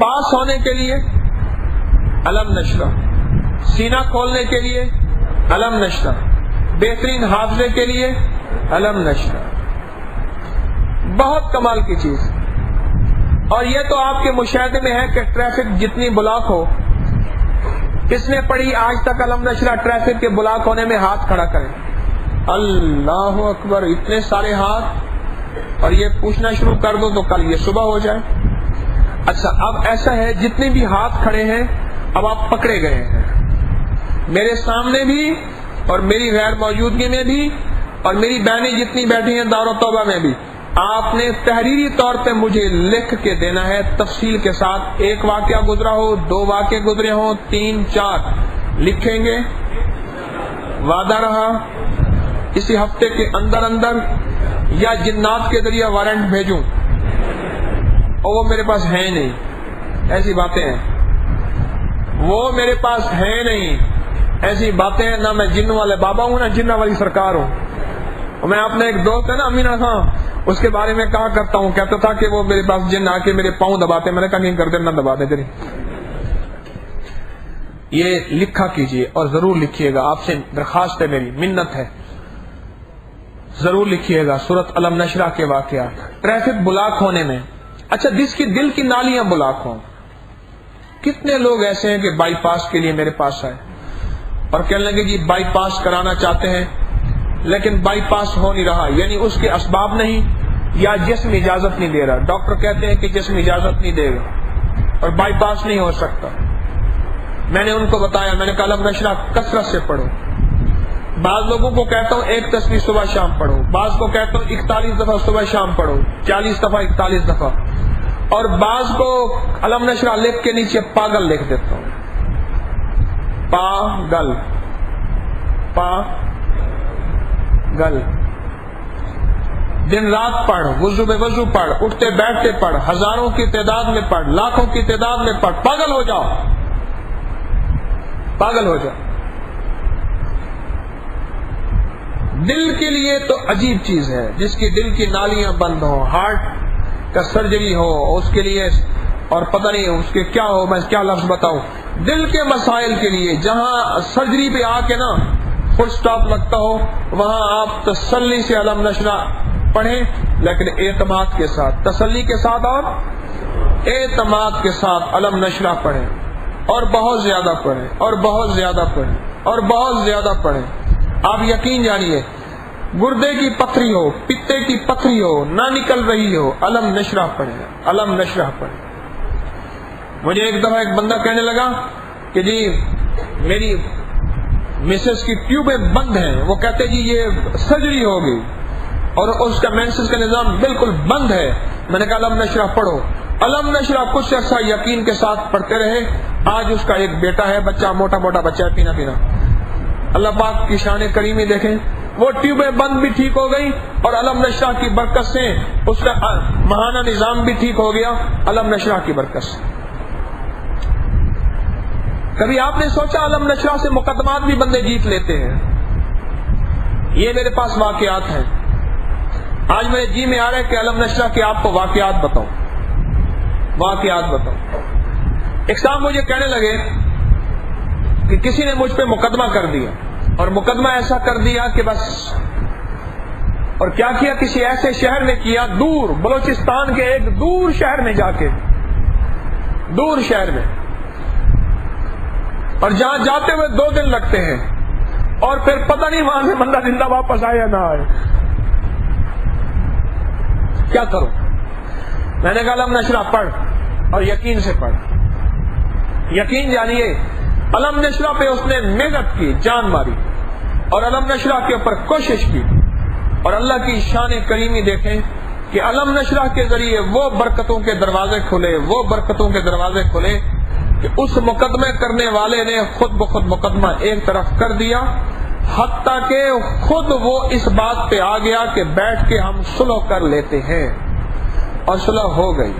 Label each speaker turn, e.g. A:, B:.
A: پاس ہونے کے لیے علم نشرح، سینہ کھولنے کے لیے علم نشرح، بہترین حافظے کے لیے علم نشرح. بہت کمال کی چیز. اور یہ تو آپ کے مشاہدے میں ہے کہ ٹریفک جتنی بلاک ہو، کس نے پڑھی آج تک علم نشرح ٹریفک کے بلاک ہونے میں؟ ہاتھ کھڑا کریں. اللہ اکبر، اتنے سارے ہاتھ. اور یہ پوچھنا شروع کر دو تو کل یہ صبح ہو جائے. اچھا اب ایسا ہے جتنے بھی ہاتھ کھڑے ہیں اب آپ پکڑے گئے ہیں، میرے سامنے بھی اور میری غیر موجودگی میں بھی، اور میری بہنیں جتنی بیٹھی ہیں دار و توبہ میں بھی. آپ نے تحریری طور پہ مجھے لکھ کے دینا ہے تفصیل کے ساتھ. ایک واقعہ گزرا ہو، 2 واقعے گزرے ہوں، 3 4 لکھیں گے. وعدہ رہا اسی ہفتے کے اندر اندر، یا جنات کے ذریعے وارنٹ بھیجوں، اور وہ میرے پاس ہے نہیں. ایسی باتیں ہیں، وہ میرے پاس ہے نہیں. ایسی باتیں ہیں. نہ میں جن والے بابا ہوں نہ جنہ والی سرکار ہوں. میں اپنے ایک دوست ہے نا امینہ خان، اس کے بارے میں کہا کرتا ہوں، کہتا تھا کہ وہ میرے پاس جن آ کے میرے پاؤں دباتے. میں نے کہا نہیں کرتے، نہ دباتے تیری. یہ لکھا کیجئے اور ضرور لکھیے گا. آپ سے درخواست ہے، میری منت ہے، ضرور لکھیے گا سورۃ علم نشرح کے واقعات ٹریفک بلاک ہونے میں. اچھا جس کی دل کی نالیاں بلاک ہوں، کتنے لوگ ایسے ہیں کہ بائی پاس کے لیے میرے پاس آئے اور کہنے لگے جی بائی پاس کرانا چاہتے ہیں لیکن بائی پاس ہو نہیں رہا، یعنی اس کے اسباب نہیں یا جسم اجازت نہیں دے رہا. ڈاکٹر کہتے ہیں کہ جسم اجازت نہیں دے گا اور بائی پاس نہیں ہو سکتا. میں نے ان کو بتایا، میں نے کہا علم نشرح کثرت سے پڑھو. بعض لوگوں کو کہتا ہوں 1 تصویر صبح شام پڑھو، بعض کو کہتا ہوں 41 دفعہ صبح شام پڑھو، 40 دفعہ 41 دفعہ، اور بعض کو علم نشرح لکھ کے نیچے پاگل لکھ دیتا ہوں. پاگل، پاگل. دن رات پڑھ، وضو بے وضو پڑھ، اٹھتے بیٹھتے پڑھ، ہزاروں کی تعداد میں پڑھ، لاکھوں کی تعداد میں پڑھ. پاگل ہو جاؤ، پاگل ہو جاؤ. دل کے لیے تو عجیب چیز ہے، جس کی دل کی نالیاں بند ہوں، ہارٹ کا سرجری ہو اس کے لیے، اور پتہ نہیں اس کے کیا ہو، میں کیا لفظ بتاؤں. دل کے مسائل کے لیے جہاں سرجری پہ آ کے نا فل سٹاپ لگتا ہو، وہاں آپ تسلی سے علم نشرح پڑھیں، لیکن اعتماد کے ساتھ، تسلی کے ساتھ اور اعتماد کے ساتھ علم نشرح پڑھیں، اور بہت زیادہ پڑھیں، اور بہت زیادہ پڑھیں، اور بہت زیادہ پڑھیں. آپ یقین جانیے، گردے کی پتھری ہو، پتے کی پتھری ہو، نہ نکل رہی ہو، علم نشرح پڑھیں، علم نشرح پڑھیں. مجھے ایک دفعہ ایک بندہ کہنے لگا کہ جی میری مسز کی ٹیوبیں بند ہیں، وہ کہتے جی یہ سرجری ہوگی اور اس کا مینسز کا نظام بالکل بند ہے. میں نے کہا علم نشرح پڑھو. علم نشرح کچھ عرصہ یقین کے ساتھ پڑھتے رہے. آج اس کا ایک بیٹا ہے، بچہ موٹا موٹا بچہ ہے، پینا پینا. اللہ پاک کی شان کریمی دیکھیں، وہ ٹیوبیں بند بھی ٹھیک ہو گئی اور علم نشرح کی برکت سے اس کا ماہانہ نظام بھی ٹھیک ہو گیا، علم نشرح کی برکت سے. کبھی آپ نے سوچا علم نشرح سے مقدمات بھی بندے جیت لیتے ہیں؟ یہ میرے پاس واقعات ہیں. آج میرے جی میں آ رہا ہے کہ علم نشرح کے آپ کو واقعات بتاؤں، واقعات بتاؤں. ایک صاحب مجھے کہنے لگے کہ کسی نے مجھ پہ مقدمہ کر دیا، اور مقدمہ ایسا کر دیا کہ بس، اور کیا کیا، کسی ایسے شہر میں کیا، دور بلوچستان کے ایک دور شہر میں جا کے، دور شہر میں، اور جہاں جاتے ہوئے 2 دن لگتے ہیں، اور پھر پتہ نہیں وہاں سے بندہ زندہ واپس آئے یا نہ آئے. کیا کروں؟ میں نے کہا علم نشرح پڑھ، اور یقین سے پڑھ. یقین جانیے علم نشرح پہ اس نے محنت کی، جان ماری، اور علم نشرح کے اوپر کوشش کی. اور اللہ کی شان کریمی دیکھیں کہ علم نشرح کے ذریعے وہ برکتوں کے دروازے کھلے، وہ برکتوں کے دروازے کھلے کہ اس مقدمے کرنے والے نے خود بخود مقدمہ ایک طرف کر دیا، حتیٰ کہ خود وہ اس بات پہ آ گیا کہ بیٹھ کے ہم صلح کر لیتے ہیں، اور صلح ہو گئی.